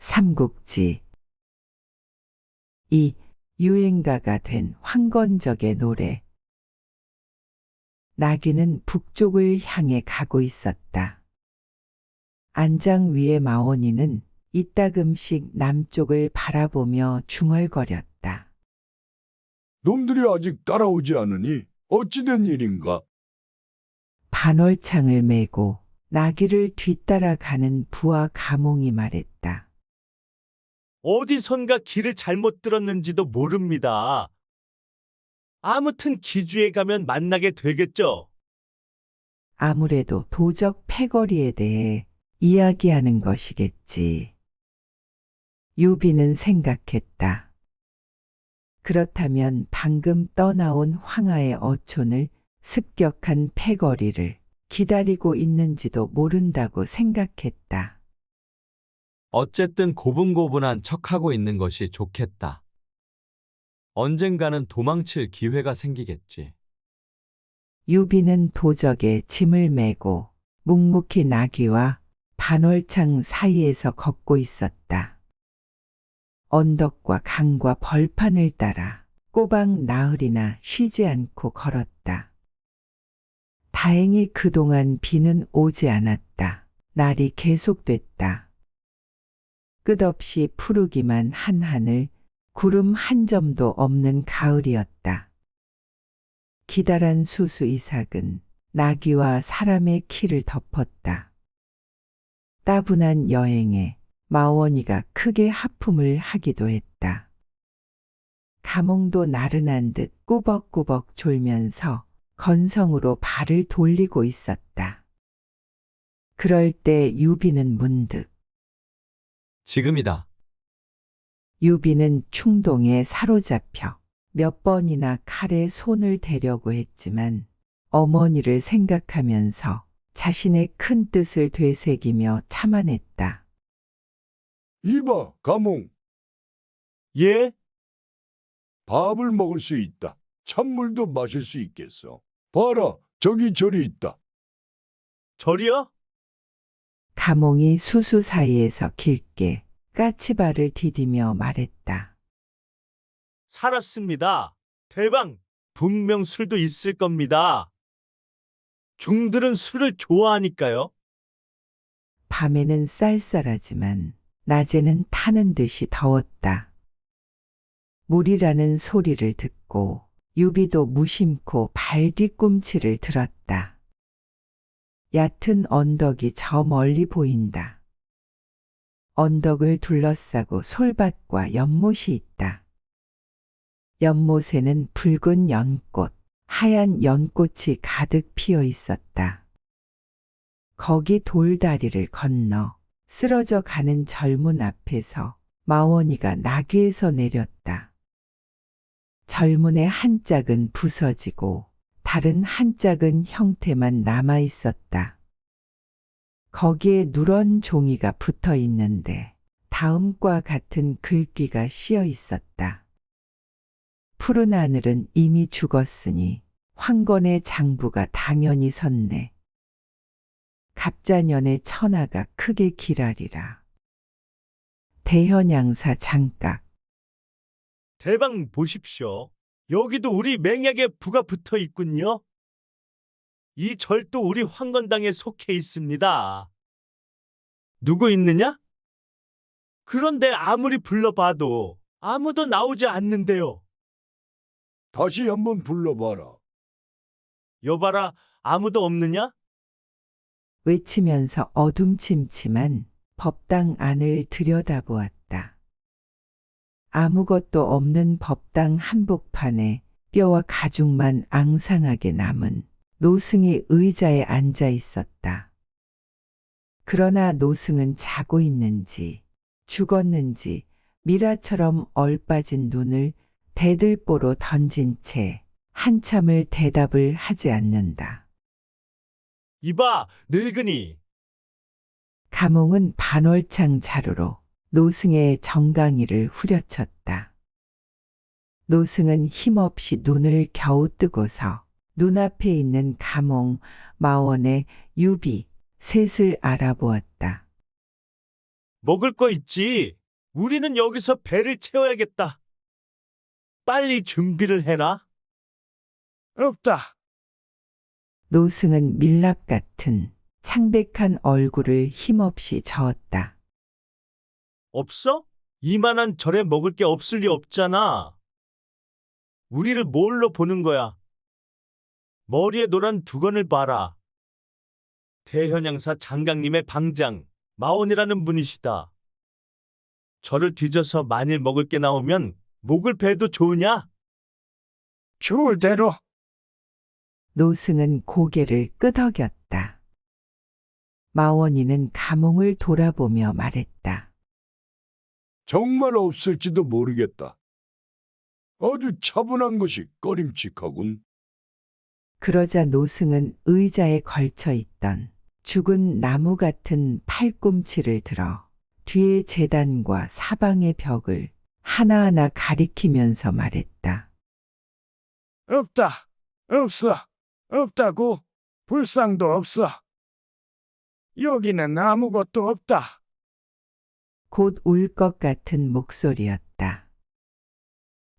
삼국지. 이 유행가가 된 황건적의 노래. 나귀는 북쪽을 향해 가고 있었다. 안장 위의 마원이는 이따금씩 남쪽을 바라보며 중얼거렸다. 놈들이 아직 따라오지 않으니 어찌된 일인가? 반월창을 메고 나귀를 뒤따라가는 부하 가몽이 말했다. 어디선가 길을 잘못 들었는지도 모릅니다. 아무튼 기주에 가면 만나게 되겠죠. 아무래도 도적 패거리에 대해 이야기하는 것이겠지. 유비는 생각했다. 그렇다면 방금 떠나온 황하의 어촌을 습격한 패거리를 기다리고 있는지도 모른다고 생각했다. 어쨌든 고분고분한 척하고 있는 것이 좋겠다. 언젠가는 도망칠 기회가 생기겠지. 유비는 도적에 짐을 메고 묵묵히 나귀와 반월창 사이에서 걷고 있었다. 언덕과 강과 벌판을 따라 꼬박 나흘이나 쉬지 않고 걸었다. 다행히 그동안 비는 오지 않았다. 날이 계속됐다. 끝없이 푸르기만 한 하늘, 구름 한 점도 없는 가을이었다. 기다란 수수 이삭은 나귀와 사람의 키를 덮었다. 따분한 여행에 마원이가 크게 하품을 하기도 했다. 가몽도 나른한 듯 꾸벅꾸벅 졸면서 건성으로 발을 돌리고 있었다. 그럴 때 유비는 문득 지금이다. 유비는 충동에 사로잡혀 몇 번이나 칼에 손을 대려고 했지만 어머니를 생각하면서 자신의 큰 뜻을 되새기며 참아냈다. 이봐, 가몽. 예? 밥을 먹을 수 있다. 찬물도 마실 수 있겠어. 봐라, 저기 절이 있다. 저리요? 가몽이 수수 사이에서 길게 까치발을 디디며 말했다. 살았습니다. 대방, 분명 술도 있을 겁니다. 중들은 술을 좋아하니까요. 밤에는 쌀쌀하지만 낮에는 타는 듯이 더웠다. 물이라는 소리를 듣고 유비도 무심코 발 뒤꿈치를 들었다. 얕은 언덕이 저 멀리 보인다. 언덕을 둘러싸고 솔밭과 연못이 있다. 연못에는 붉은 연꽃, 하얀 연꽃이 가득 피어 있었다. 거기 돌다리를 건너 쓰러져 가는 젊은 앞에서 마원이가 나귀에서 내렸다. 젊은의 한 짝은 부서지고 다른 한 짝은 형태만 남아 있었다. 거기에 누런 종이가 붙어 있는데 다음과 같은 글귀가 씌어 있었다. 푸른 하늘은 이미 죽었으니 황건의 장부가 당연히 섰네. 갑자년의 천하가 크게 기라리라. 대현양사 장각. 대방 보십시오. 여기도 우리 맹약에 부가 붙어 있군요. 이 절도 우리 황건당에 속해 있습니다. 누구 있느냐? 그런데 아무리 불러봐도 아무도 나오지 않는데요. 다시 한번 불러봐라. 여봐라, 아무도 없느냐? 외치면서 어둠침침한 법당 안을 들여다보았다. 아무것도 없는 법당 한복판에 뼈와 가죽만 앙상하게 남은 노승이 의자에 앉아 있었다. 그러나 노승은 자고 있는지 죽었는지 미라처럼 얼빠진 눈을 대들보로 던진 채 한참을 대답을 하지 않는다. 이봐, 늙은이. 가몽은 반월창 자루로 노승의 정강이를 후려쳤다. 노승은 힘없이 눈을 겨우 뜨고서 눈앞에 있는 가몽, 마원의 유비, 셋을 알아보았다. 먹을 거 있지. 우리는 여기서 배를 채워야겠다. 빨리 준비를 해라. 없다. 노승은 밀랍 같은 창백한 얼굴을 힘없이 저었다. 없어? 이만한 절에 먹을 게 없을 리 없잖아. 우리를 뭘로 보는 거야? 머리에 노란 두건을 봐라. 대현양사 장강님의 방장, 마원이라는 분이시다. 저를 뒤져서 만일 먹을 게 나오면 목을 베도 좋으냐? 좋을 대로. 노승은 고개를 끄덕였다. 마원이는 감흥을 돌아보며 말했다. 정말 없을지도 모르겠다. 아주 차분한 것이 꺼림칙하군. 그러자 노승은 의자에 걸쳐 있던 죽은 나무 같은 팔꿈치를 들어 뒤의 제단과 사방의 벽을 하나하나 가리키면서 말했다. 없다. 없어. 없다고. 불상도 없어. 여기는 아무것도 없다. 곧 울 것 같은 목소리였다.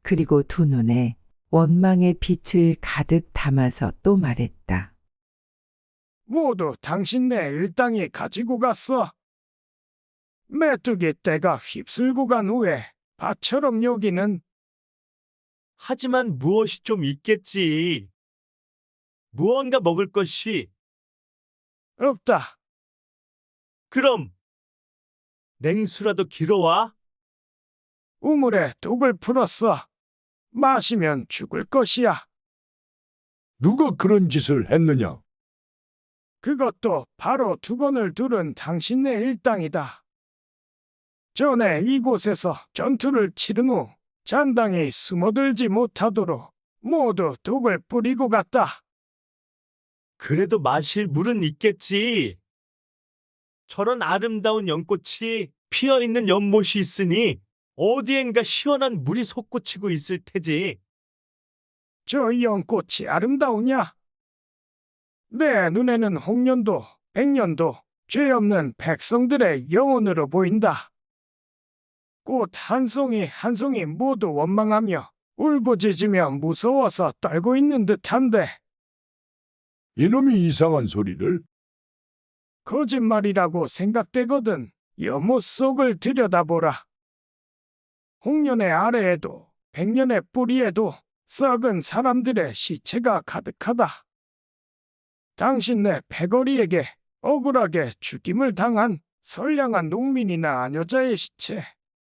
그리고 두 눈에 원망의 빛을 가득 담아서 또 말했다. 모두 당신네 일당이 가지고 갔어. 메뚜기 떼가 휩쓸고 간 후에 밭처럼 여기는. 하지만 무엇이 좀 있겠지. 무언가 먹을 것이. 없다. 그럼 냉수라도 길어와. 우물에 독을 풀었어. 마시면 죽을 것이야. 누가 그런 짓을 했느냐? 그것도 바로 두건을 두른 당신네 일당이다. 전에 이곳에서 전투를 치른 후 잔당이 숨어들지 못하도록 모두 독을 뿌리고 갔다. 그래도 마실 물은 있겠지. 저런 아름다운 연꽃이 피어있는 연못이 있으니 어디엔가 시원한 물이 솟구치고 있을 테지. 저 연꽃이 아름다우냐? 내 눈에는 홍련도, 백년도, 죄 없는 백성들의 영혼으로 보인다. 꽃 한 송이 한 송이 모두 원망하며 울부짖으며 무서워서 떨고 있는 듯한데 이놈이 이상한 소리를. 거짓말이라고 생각되거든. 연못 속을 들여다보라. 홍련의 아래에도 백년의 뿌리에도 썩은 사람들의 시체가 가득하다. 당신네 패거리에게 억울하게 죽임을 당한 선량한 농민이나 아녀자의 시체,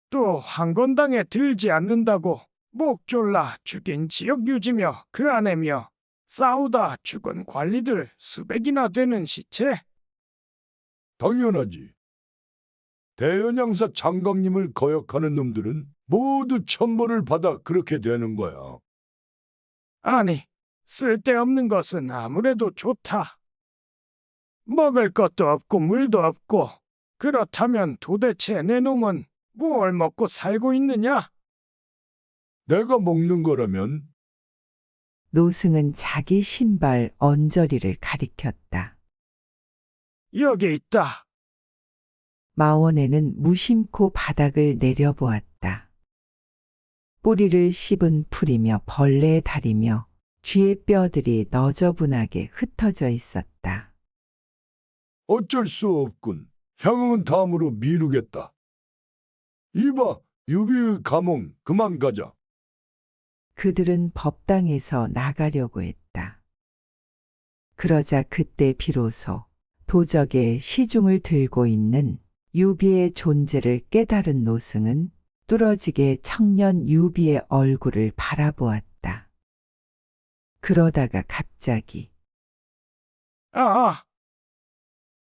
또 황건당에 들지 않는다고 목 졸라 죽인 지역 유지며 그 아내며 싸우다 죽은 관리들 수백이나 되는 시체. 당연하지. 대현양사 장강님을 거역하는 놈들은 모두 천벌을 받아 그렇게 되는 거야. 아니, 쓸데없는 것은 아무래도 좋다. 먹을 것도 없고 물도 없고 그렇다면 도대체 내 놈은 뭘 먹고 살고 있느냐? 내가 먹는 거라면 노승은 자기 신발 언저리를 가리켰다. 여기 있다. 마원에는 무심코 바닥을 내려보았다. 뿌리를 씹은 풀이며 벌레의 다리며 쥐의 뼈들이 너저분하게 흩어져 있었다. 어쩔 수 없군. 향응은 다음으로 미루겠다. 이봐, 유비의 감옥 그만 가자. 그들은 법당에서 나가려고 했다. 그러자 그때 비로소 도적의 시중을 들고 있는 유비의 존재를 깨달은 노승은 뚫어지게 청년 유비의 얼굴을 바라보았다. 그러다가 갑자기 아,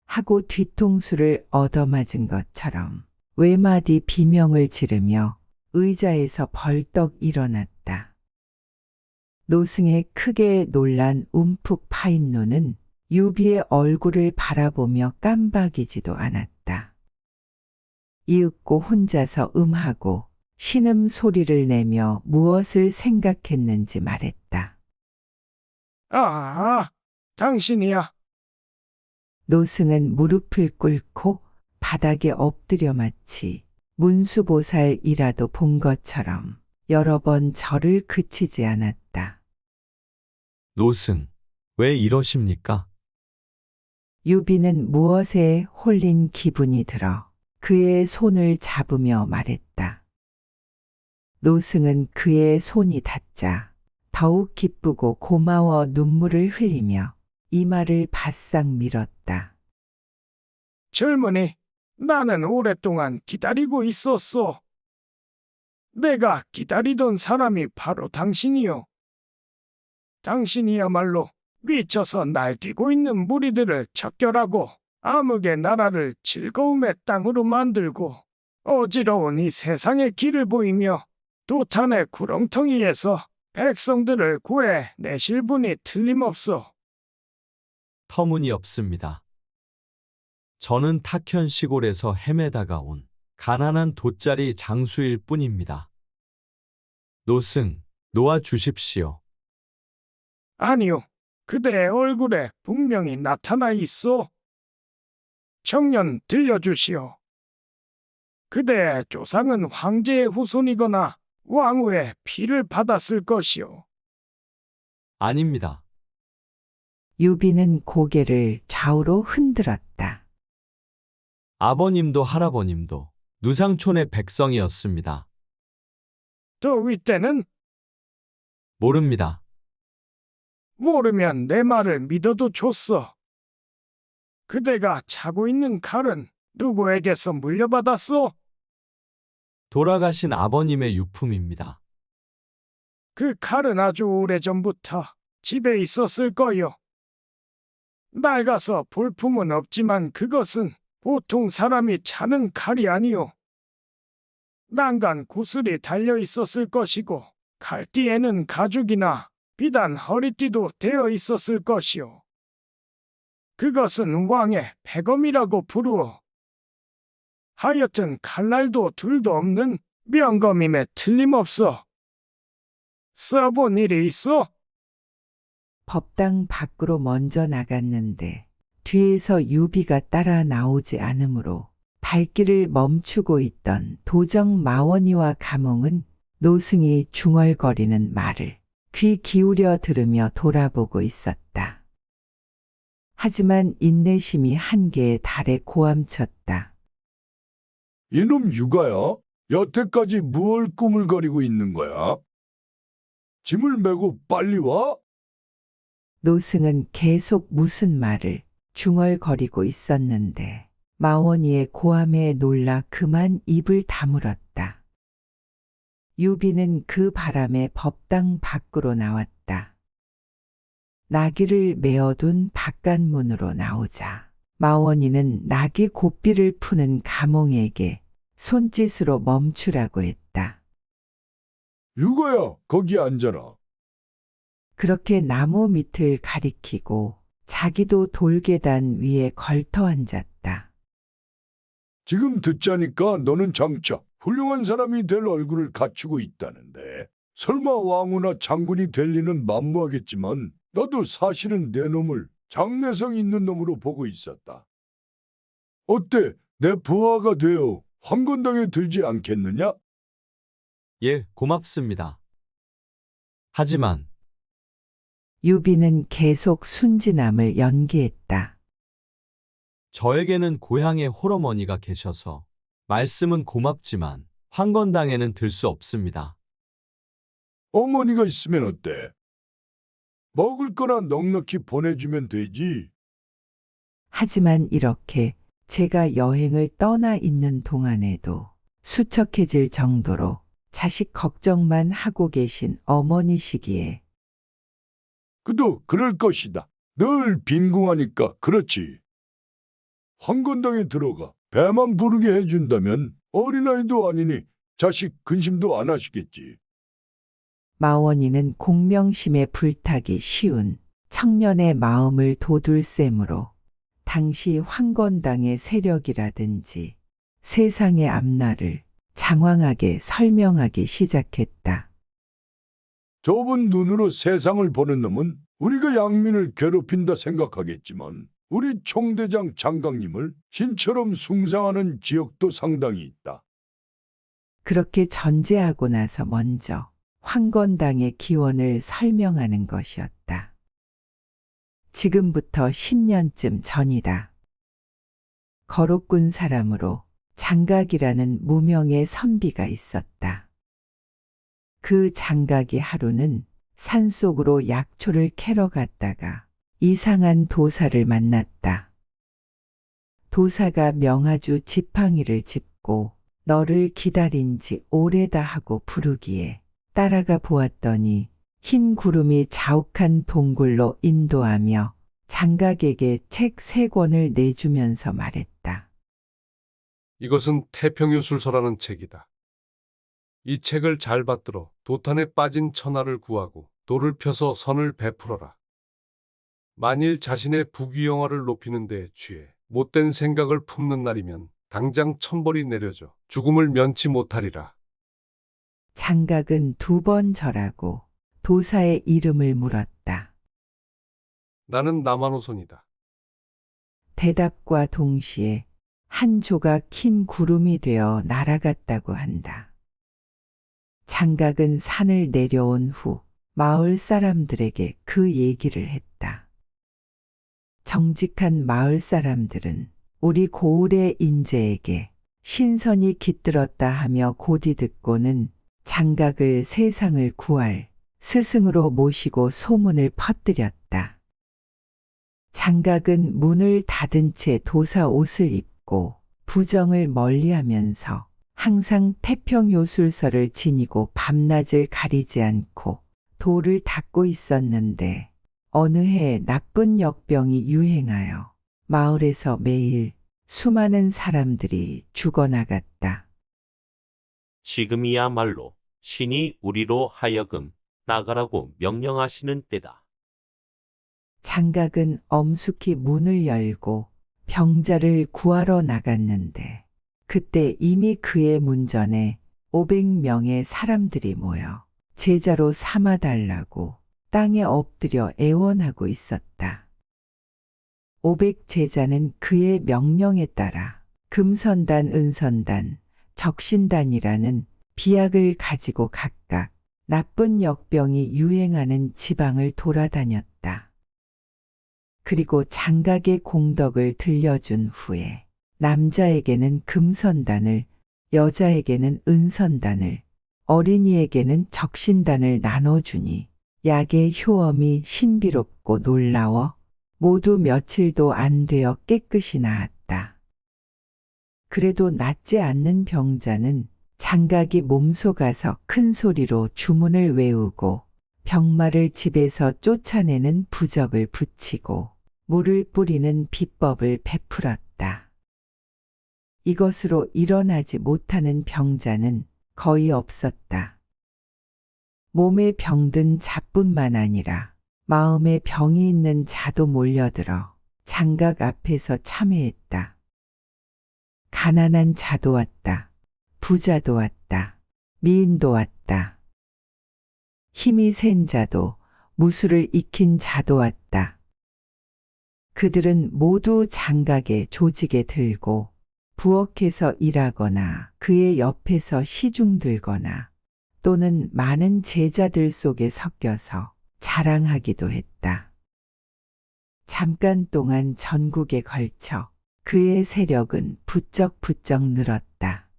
하고 뒤통수를 얻어맞은 것처럼 외마디 비명을 지르며 의자에서 벌떡 일어났다. 노승의 크게 놀란 움푹 파인 눈은 유비의 얼굴을 바라보며 깜박이지도 않았다. 이윽고 혼자서 음하고 신음 소리를 내며 무엇을 생각했는지 말했다. 당신이야. 노승은 무릎을 꿇고 바닥에 엎드려 마치 문수보살이라도 본 것처럼 여러 번 절을 그치지 않았다. 노승, 왜 이러십니까? 유비는 무엇에 홀린 기분이 들어 그의 손을 잡으며 말했다. 노승은 그의 손이 닿자 더욱 기쁘고 고마워 눈물을 흘리며 이마를 바싹 밀었다. 젊은이, 나는 오랫동안 기다리고 있었소. 내가 기다리던 사람이 바로 당신이요. 당신이야말로 미쳐서 날뛰고 있는 무리들을 척결하고 암흑의 나라를 즐거움의 땅으로 만들고 어지러운 이 세상의 길을 보이며 도탄의 구렁텅이에서 백성들을 구해 내실 분이 틀림없소. 터무니없습니다. 저는 탁현 시골에서 헤매다가 온 가난한 돗자리 장수일 뿐입니다. 노승, 놓아주십시오. 아니요, 그대의 얼굴에 분명히 나타나 있어. 청년 들려주시오. 그대의 조상은 황제의 후손이거나 왕후의 피를 받았을 것이오. 아닙니다. 유비는 고개를 좌우로 흔들었다. 아버님도 할아버님도 누상촌의 백성이었습니다. 또 윗대는 모릅니다. 모르면 내 말을 믿어도 좋소. 그대가 차고 있는 칼은 누구에게서 물려받았소? 돌아가신 아버님의 유품입니다. 그 칼은 아주 오래전부터 집에 있었을 거요. 낡아서 볼품은 없지만 그것은 보통 사람이 차는 칼이 아니오. 난간 구슬이 달려 있었을 것이고 칼띠에는 가죽이나 비단 허리띠도 되어 있었을 것이오. 그것은 왕의 패검이라고 부르오. 하여튼 칼날도 둘도 없는 명검임에 틀림없어. 써본 일이 있어? 법당 밖으로 먼저 나갔는데 뒤에서 유비가 따라 나오지 않으므로 발길을 멈추고 있던 도정 마원이와 가몽은 노승이 중얼거리는 말을 귀 기울여 들으며 돌아보고 있었다. 하지만 인내심이 한계에 달해 고함쳤다. 이놈 육아야? 여태까지 무얼 꾸물거리고 있는 거야? 짐을 메고 빨리 와? 노승은 계속 무슨 말을 중얼거리고 있었는데 마원이의 고함에 놀라 그만 입을 다물었다. 유비는 그 바람에 법당 밖으로 나왔다. 나귀를 메어둔 바깥문으로 나오자 마원이는 나귀 고삐를 푸는 가몽에게 손짓으로 멈추라고 했다. 육아야, 거기 앉아라. 그렇게 나무 밑을 가리키고 자기도 돌계단 위에 걸터 앉았다. 지금 듣자니까 너는 장차 훌륭한 사람이 될 얼굴을 갖추고 있다는데 설마 왕후나 장군이 될 리는 만무하겠지만 나도 사실은 내 놈을 장래성 있는 놈으로 보고 있었다. 어때? 내 부하가 되어 황건당에 들지 않겠느냐? 예, 고맙습니다. 하지만 유비는 계속 순진함을 연기했다. 저에게는 고향에 홀어머니가 계셔서 말씀은 고맙지만 황건당에는 들 수 없습니다. 어머니가 있으면 어때? 먹을 거나 넉넉히 보내주면 되지. 하지만 이렇게 제가 여행을 떠나 있는 동안에도 수척해질 정도로 자식 걱정만 하고 계신 어머니시기에 그도 그럴 것이다. 늘 빈궁하니까 그렇지. 황건당에 들어가 배만 부르게 해준다면 어린아이도 아니니 자식 근심도 안 하시겠지. 마원이는 공명심에 불타기 쉬운 청년의 마음을 돋울셈으로 당시 황건당의 세력이라든지 세상의 앞날을 장황하게 설명하기 시작했다. 좁은 눈으로 세상을 보는 놈은 우리가 양민을 괴롭힌다 생각하겠지만 우리 총대장 장강님을 신처럼 숭상하는 지역도 상당히 있다. 그렇게 전제하고 나서 먼저 황건당의 기원을 설명하는 것이었다. 지금부터 10년쯤 전이다. 거록군 사람으로 장각이라는 무명의 선비가 있었다. 그 장각이 하루는 산속으로 약초를 캐러 갔다가 이상한 도사를 만났다. 도사가 명아주 지팡이를 짚고 너를 기다린 지 오래다 하고 부르기에 따라가 보았더니 흰 구름이 자욱한 동굴로 인도하며 장각에게 책 3권을 내주면서 말했다. 이것은 태평요술서라는 책이다. 이 책을 잘 받들어 도탄에 빠진 천하를 구하고 돌을 펴서 선을 베풀어라. 만일 자신의 부귀영화를 높이는 데 취해 못된 생각을 품는 날이면 당장 천벌이 내려져 죽음을 면치 못하리라. 장각은 2번 절하고 도사의 이름을 물었다. 나는 남한호선이다. 대답과 동시에 한 조각 흰 구름이 되어 날아갔다고 한다. 장각은 산을 내려온 후 마을 사람들에게 그 얘기를 했다. 정직한 마을 사람들은 우리 고을의 인재에게 신선이 깃들었다 하며 고디 듣고는 장각을 세상을 구할 스승으로 모시고 소문을 퍼뜨렸다. 장각은 문을 닫은 채 도사 옷을 입고 부정을 멀리하면서 항상 태평요술서를 지니고 밤낮을 가리지 않고 돌을 닦고 있었는데 어느 해 나쁜 역병이 유행하여 마을에서 매일 수많은 사람들이 죽어나갔다. 지금이야말로 신이 우리로 하여금 나가라고 명령하시는 때다. 장각은 엄숙히 문을 열고 병자를 구하러 나갔는데 그때 이미 그의 문전에 500명의 사람들이 모여 제자로 삼아달라고 땅에 엎드려 애원하고 있었다. 500제자는 그의 명령에 따라 금선단, 은선단, 적신단이라는 비약을 가지고 각각 나쁜 역병이 유행하는 지방을 돌아다녔다. 그리고 장각의 공덕을 들려준 후에 남자에게는 금선단을, 여자에게는 은선단을, 어린이에게는 적신단을 나눠주니 약의 효험이 신비롭고 놀라워 모두 며칠도 안 되어 깨끗이 나았다. 그래도 낫지 않는 병자는 장각이 몸속아서 큰 소리로 주문을 외우고 병마를 집에서 쫓아내는 부적을 붙이고 물을 뿌리는 비법을 베풀었다. 이것으로 일어나지 못하는 병자는 거의 없었다. 몸에 병든 자뿐만 아니라 마음에 병이 있는 자도 몰려들어 장각 앞에서 참회했다. 가난한 자도 왔다. 부자도 왔다. 미인도 왔다. 힘이 센 자도, 무술을 익힌 자도 왔다. 그들은 모두 장각의 조직에 들고 부엌에서 일하거나 그의 옆에서 시중 들거나 또는 많은 제자들 속에 섞여서 자랑하기도 했다. 잠깐 동안 전국에 걸쳐 그의 세력은 부쩍부쩍 늘었다.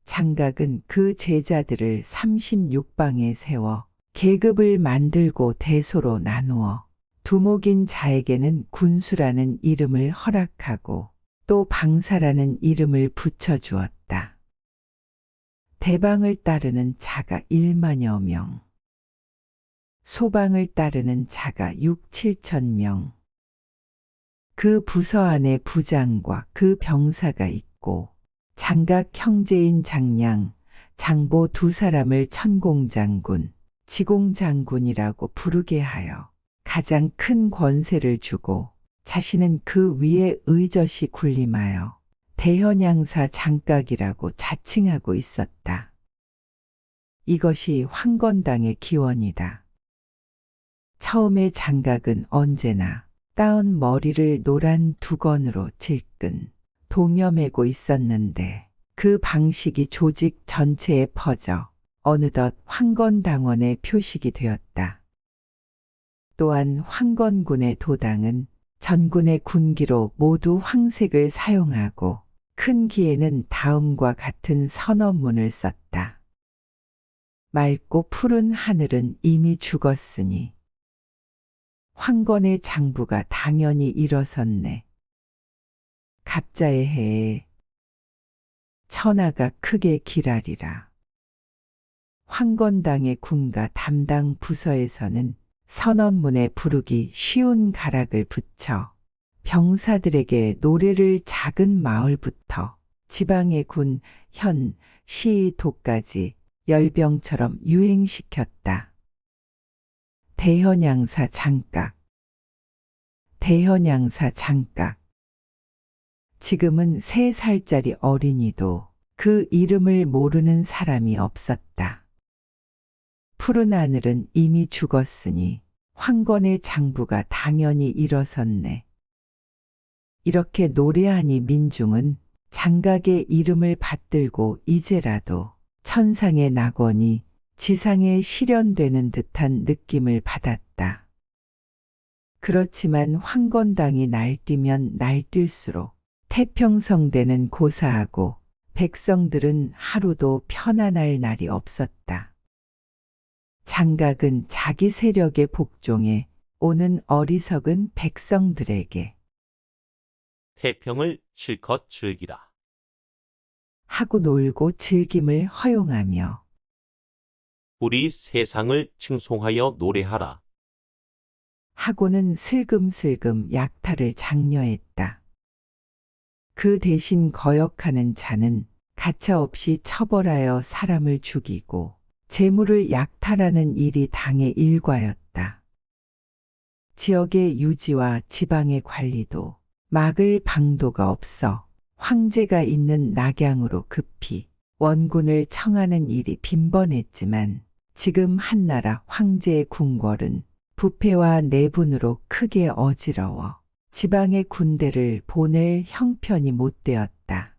장각은 그 제자들을 36방에 세워 계급을 만들고 대소로 나누어 두목인 자에게는 군수라는 이름을 허락하고 또 방사라는 이름을 붙여주었다. 대방을 따르는 자가 1만여 명, 소방을 따르는 자가 6, 7천 명. 그 부서 안에 부장과 그 병사가 있고 장각 형제인 장량, 장보 2사람을 천공장군, 지공장군이라고 부르게 하여 가장 큰 권세를 주고 자신은 그 위에 의젓이 군림하여 대현양사 장각이라고 자칭하고 있었다. 이것이 황건당의 기원이다. 처음에 장각은 언제나 따은 머리를 노란 두건으로 질끈 동여매고 있었는데 그 방식이 조직 전체에 퍼져 어느덧 황건당원의 표식이 되었다. 또한 황건군의 도당은 전군의 군기로 모두 황색을 사용하고 큰 기에는 다음과 같은 선언문을 썼다. 맑고 푸른 하늘은 이미 죽었으니 황건의 장부가 당연히 일어섰네. 갑자의 해에 천하가 크게 기라리라. 황건당의 군가 담당 부서에서는 선언문에 부르기 쉬운 가락을 붙여 병사들에게 노래를 작은 마을부터 지방의 군, 현, 시, 도까지 열병처럼 유행시켰다. 대현양사 장각. 대현양사 장각. 지금은 3살짜리 어린이도 그 이름을 모르는 사람이 없었다. 푸른 하늘은 이미 죽었으니 황건의 장부가 당연히 일어섰네. 이렇게 노래하니 민중은 장각의 이름을 받들고 이제라도 천상의 낙원이 지상에 실현되는 듯한 느낌을 받았다. 그렇지만 황건당이 날뛰면 날뛸수록 태평성대는 고사하고 백성들은 하루도 편안할 날이 없었다. 장각은 자기 세력의 복종에 오는 어리석은 백성들에게 태평을 실컷 즐기라. 하고 놀고 즐김을 허용하며 우리 세상을 칭송하여 노래하라. 하고는 슬금슬금 약탈을 장려했다. 그 대신 거역하는 자는 가차없이 처벌하여 사람을 죽이고 재물을 약탈하는 일이 당의 일과였다. 지역의 유지와 지방의 관리도 막을 방도가 없어 황제가 있는 낙양으로 급히 원군을 청하는 일이 빈번했지만 지금 한나라 황제의 궁궐은 부패와 내분으로 크게 어지러워 지방의 군대를 보낼 형편이 못 되었다.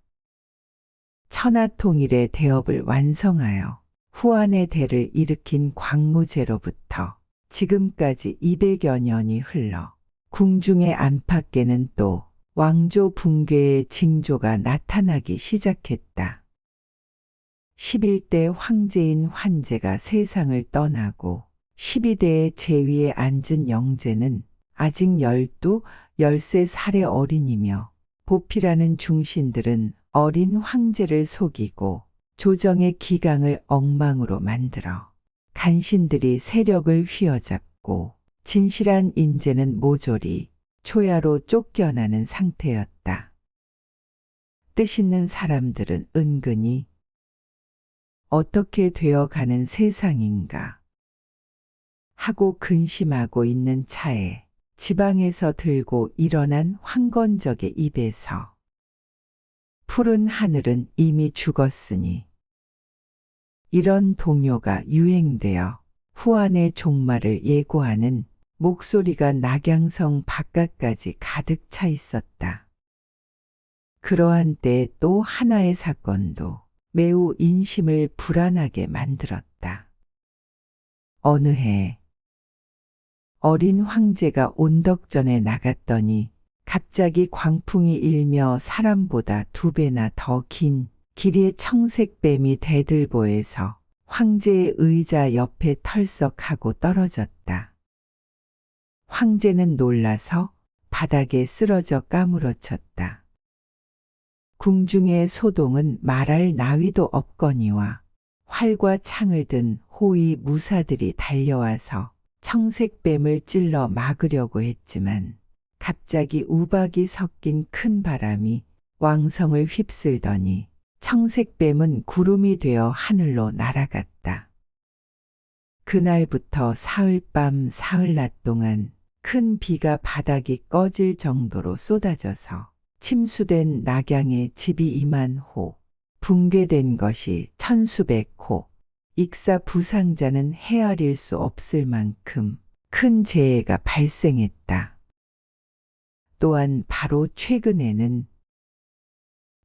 천하통일의 대업을 완성하여 후한의 대를 일으킨 광무제로부터 지금까지 200여 년이 흘러 궁중의 안팎에는 또 왕조 붕괴의 징조가 나타나기 시작했다. 11대 황제인 환제가 세상을 떠나고 12대의 제위에 앉은 영제는 아직 13살의 어린이며 보필하는 중신들은 어린 황제를 속이고 조정의 기강을 엉망으로 만들어 간신들이 세력을 휘어잡고 진실한 인재는 모조리 초야로 쫓겨나는 상태였다. 뜻있는 사람들은 은근히 어떻게 되어가는 세상인가 하고 근심하고 있는 차에 지방에서 들고 일어난 황건적의 입에서 푸른 하늘은 이미 죽었으니 이런 동요가 유행되어 후한의 종말을 예고하는 목소리가 낙양성 바깥까지 가득 차 있었다. 그러한 때 또 하나의 사건도 매우 인심을 불안하게 만들었다. 어느 해 어린 황제가 온덕전에 나갔더니 갑자기 광풍이 일며 사람보다 2배나 더 긴 길이의 청색뱀이 대들보에서 황제의 의자 옆에 털썩하고 떨어졌다. 황제는 놀라서 바닥에 쓰러져 까무러쳤다. 궁중의 소동은 말할 나위도 없거니와 활과 창을 든 호위 무사들이 달려와서 청색뱀을 찔러 막으려고 했지만 갑자기 우박이 섞인 큰 바람이 왕성을 휩쓸더니 청색뱀은 구름이 되어 하늘로 날아갔다. 그날부터 사흘밤 사흘낮 동안 큰 비가 바닥이 꺼질 정도로 쏟아져서 침수된 낙양의 집이 2만 호, 붕괴된 것이 1000수백 호, 익사 부상자는 헤아릴 수 없을 만큼 큰 재해가 발생했다. 또한 바로 최근에는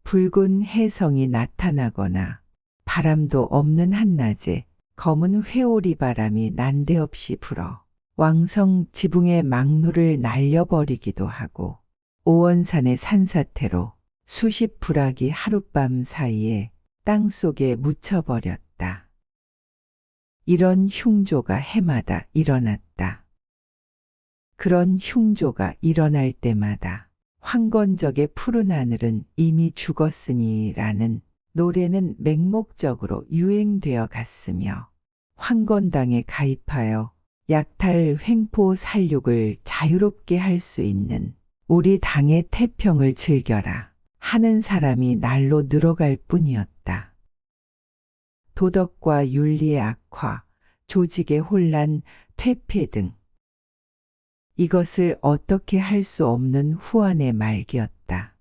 붉은 혜성이 나타나거나 바람도 없는 한낮에 검은 회오리 바람이 난데없이 불어 왕성 지붕의 망루를 날려버리기도 하고 오원산의 산사태로 수십 부락이 하룻밤 사이에 땅속에 묻혀버렸다. 이런 흉조가 해마다 일어났다. 그런 흉조가 일어날 때마다 황건적의 푸른 하늘은 이미 죽었으니라는 노래는 맹목적으로 유행되어 갔으며 황건당에 가입하여 약탈 횡포 살육을 자유롭게 할 수 있는 우리 당의 태평을 즐겨라 하는 사람이 날로 늘어갈 뿐이었다. 도덕과 윤리의 악화, 조직의 혼란, 퇴폐 등 이것을 어떻게 할 수 없는 후한의 말기였다.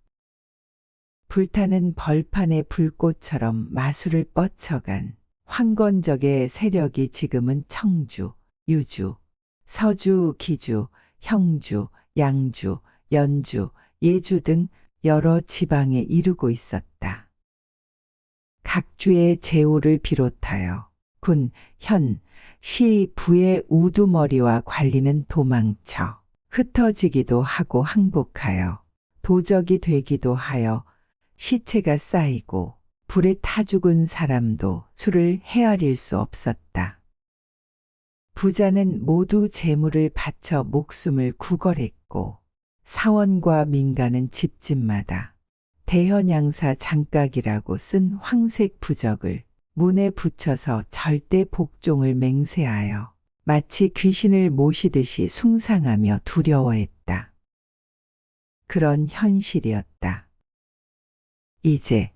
불타는 벌판의 불꽃처럼 마술을 뻗쳐간 황건적의 세력이 지금은 청주, 유주, 서주, 기주, 형주, 양주, 연주, 예주 등 여러 지방에 이르고 있었다. 각 주의 제후를 비롯하여 군, 현, 시, 부의 우두머리와 관리는 도망쳐 흩어지기도 하고 항복하여 도적이 되기도 하여 시체가 쌓이고 불에 타 죽은 사람도 수를 헤아릴 수 없었다. 부자는 모두 재물을 바쳐 목숨을 구걸했고 사원과 민가는 집집마다 대현양사 장각이라고 쓴 황색 부적을 문에 붙여서 절대 복종을 맹세하여 마치 귀신을 모시듯이 숭상하며 두려워했다. 그런 현실이었다. 이제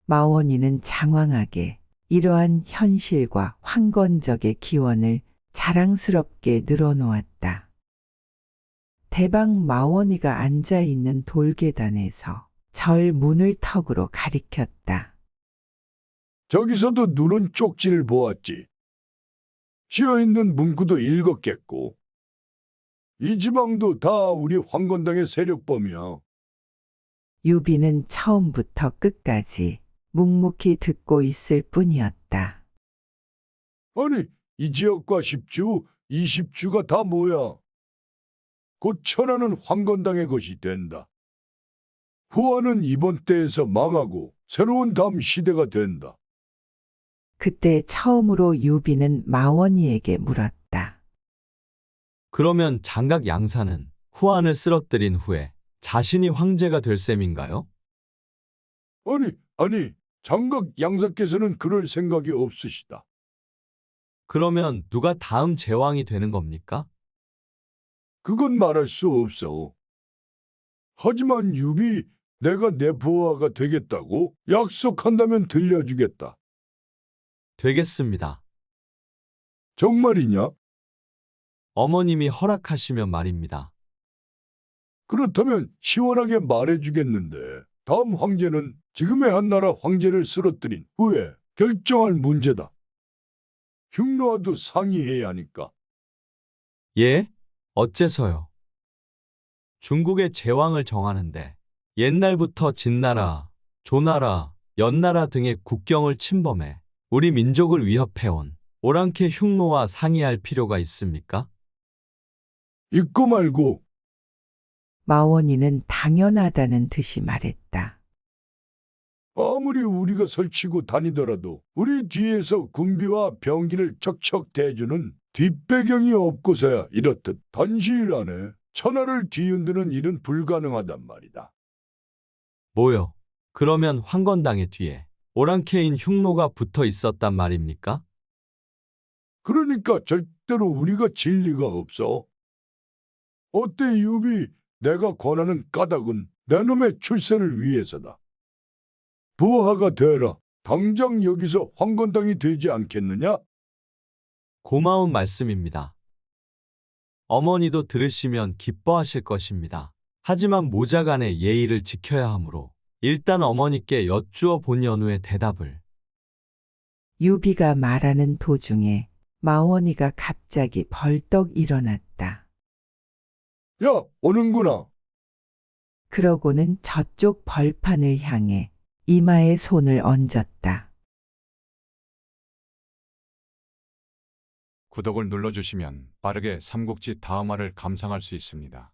마원이는 장황하게 이러한 현실과 황건적의 기원을 자랑스럽게 늘어놓았다. 대방 마원이가 앉아있는 돌계단에서 절 문을 턱으로 가리켰다. 저기서도 눈은 쪽지를 보았지. 씌어있는 문구도 읽었겠고. 이 지방도 다 우리 황건당의 세력범이야. 유비는 처음부터 끝까지 묵묵히 듣고 있을 뿐이었다. 아니, 이 지역과 10주, 20주가 다 뭐야? 곧 천하는 황건당의 것이 된다. 후한은 이번 때에서 망하고 새로운 다음 시대가 된다. 그때 처음으로 유비는 마원이에게 물었다. 그러면 장각 양사는 후한을 쓰러뜨린 후에 자신이 황제가 될 셈인가요? 아니, 장각 양사께서는 그럴 생각이 없으시다. 그러면 누가 다음 제왕이 되는 겁니까? 그건 말할 수 없어. 하지만 유비, 내가 내 부하가 되겠다고 약속한다면 들려주겠다. 되겠습니다. 정말이냐? 어머님이 허락하시면 말입니다. 그렇다면 시원하게 말해주겠는데 다음 황제는 지금의 한나라 황제를 쓰러뜨린 후에 결정할 문제다. 흉노와도 상의해야 하니까. 예? 어째서요? 중국의 제왕을 정하는데 옛날부터 진나라, 조나라, 연나라 등의 국경을 침범해 우리 민족을 위협해온 오랑캐 흉노와 상의할 필요가 있습니까? 있고 말고. 마원이는 당연하다는 듯이 말했다. 아무리 우리가 설치고 다니더라도 우리 뒤에서 군비와 병기를 척척 대주는 뒷배경이 없고서야 이렇듯 단시일 안에 천하를 뒤흔드는 일은 불가능하단 말이다. 뭐요? 그러면 황건당의 뒤에 오랑캐인 흉노가 붙어 있었단 말입니까? 그러니까 절대로 우리가 질 리가 없어. 어때 유비, 내가 권하는 까닭은 내 놈의 출세를 위해서다. 부하가 되라. 당장 여기서 황건당이 되지 않겠느냐? 고마운 말씀입니다. 어머니도 들으시면 기뻐하실 것입니다. 하지만 모자간의 예의를 지켜야 하므로 일단 어머니께 여쭈어 본 연후의 대답을. 유비가 말하는 도중에 마원이가 갑자기 벌떡 일어났다. 야, 오는구나. 그러고는 저쪽 벌판을 향해 이마에 손을 얹었다. 구독을 눌러주시면 빠르게 삼국지 다음화를 감상할 수 있습니다.